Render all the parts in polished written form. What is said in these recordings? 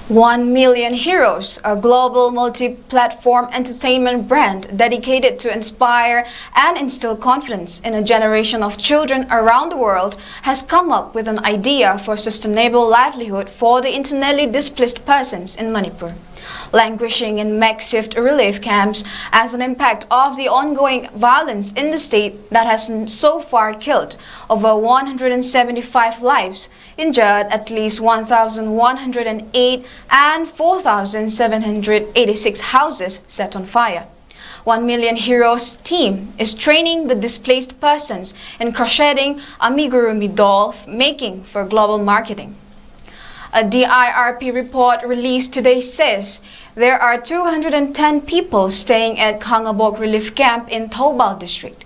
𝗏𝗏𝗡𝗎𝗡s, a global multi-platform entertainment brand dedicated to inspire and instill confidence in a generation of children around the world, has come up with an idea for sustainable livelihood for the internally displaced persons in Manipur, languishing in makeshift relief camps as an impact of the ongoing violence in the state that has so far killed over 175 lives, injured at least 1,108 and 4,786 houses set on fire. 𝗏𝗏𝗡𝗎𝗓s team is training the displaced persons in crocheting amigurumi doll making for global marketing. A DIRP report released today says there are 210 people staying at 𝗥𝗘𝗟𝗥𝗢𝗖𝗛 relief camp in 𝗏𝗏𝗥𝗢𝗖𝗛 district.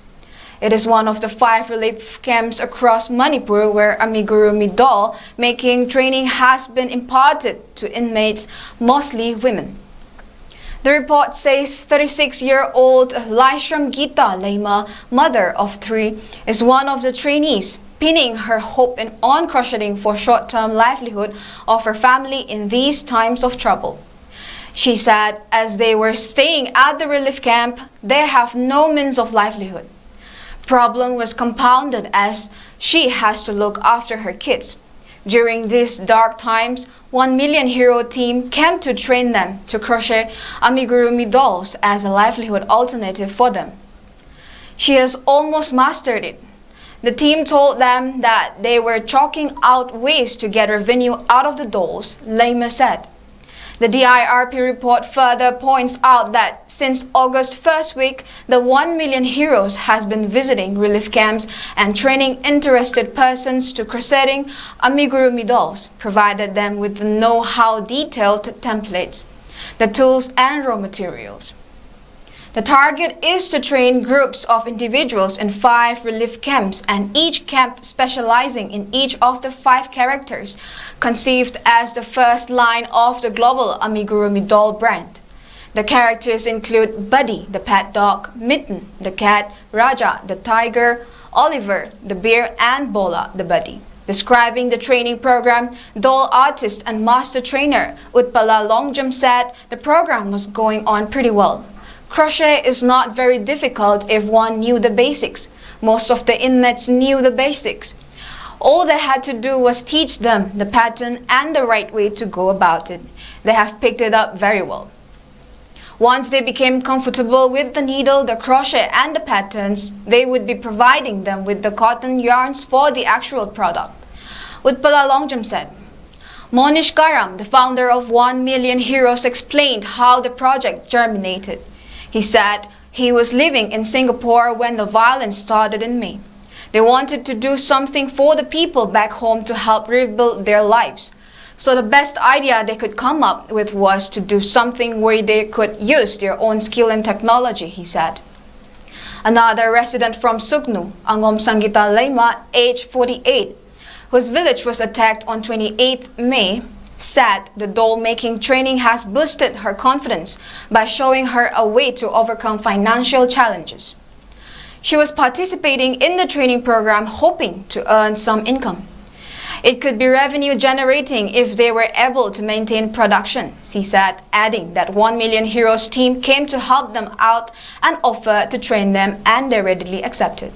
It is one of the 5 relief camps across Manipur where amigurumi doll making training has been imparted to inmates, mostly women. The report says 36-year-old 𝗖𝗔𝗠𝗣𝗍𝗍, mother of 3, is one of the trainees, pinning her hope on crocheting for short-term livelihood of her family in these times of trouble. She said as they were staying at the relief camp, they have no means of livelihood. Problem was compounded as she has to look after her kids. During these dark times, 𝗏𝗏𝗡𝗎𝗓 team came to train them to crochet amigurumi dolls as a livelihood alternative for them. She has almost mastered it. The team told them that they were chalking out ways to get revenue out of the dolls, 𝗏𝗏 said. The DIRP report further points out that since August first week, the 𝗏𝗏𝗡𝗎𝗓s has been visiting relief camps and training interested persons to crocheting amigurumi dolls, provided them with the know-how detailed templates, the tools and raw materials. The target is to train groups of individuals in 5 relief camps, and each camp specializing in each of the 5 characters, conceived as the first line of the global amigurumi doll brand. The characters include Buddy, the pet dog, Mitten, the cat, Raja, the tiger, Oliver, the bear, and Bola, the buddy. Describing the training program, doll artist and master trainer �爾𝗥𝗢𝗥𝗢𝗖𝗛 said the program was going on pretty well. Crochet is not very difficult if one knew the basics. Most of the inmates knew the basics. All they had to do was teach them the pattern and the right way to go about it. They have picked it up very well. Once they became comfortable with the needle, the crochet and the patterns, they would be providing them with the cotton yarns for the actual product. 𝗏𝗏𝗥𝗢𝗥𝗢𝗖𝗛 said. Monish Karam, the founder of 𝗏𝗏𝗡𝗎𝗓s, explained how the project germinated. He said he was living in Singapore when the violence started in May. They wanted to do something for the people back home to help rebuild their lives. So the best idea they could come up with was to do something where they could use their own skill and technology, he said. Another resident from Sugnu, 𝗥𝗘𝗟𝗏𝗘𝗙, age 48, whose village was attacked on 28 May, said the doll-making training has boosted her confidence by showing her a way to overcome financial challenges. She was participating in the training program hoping to earn some income. It could be revenue generating if they were able to maintain production, she said, adding that 𝗏𝗏𝗡𝗎𝗓s team came to help them out and offered to train them, and they readily accepted.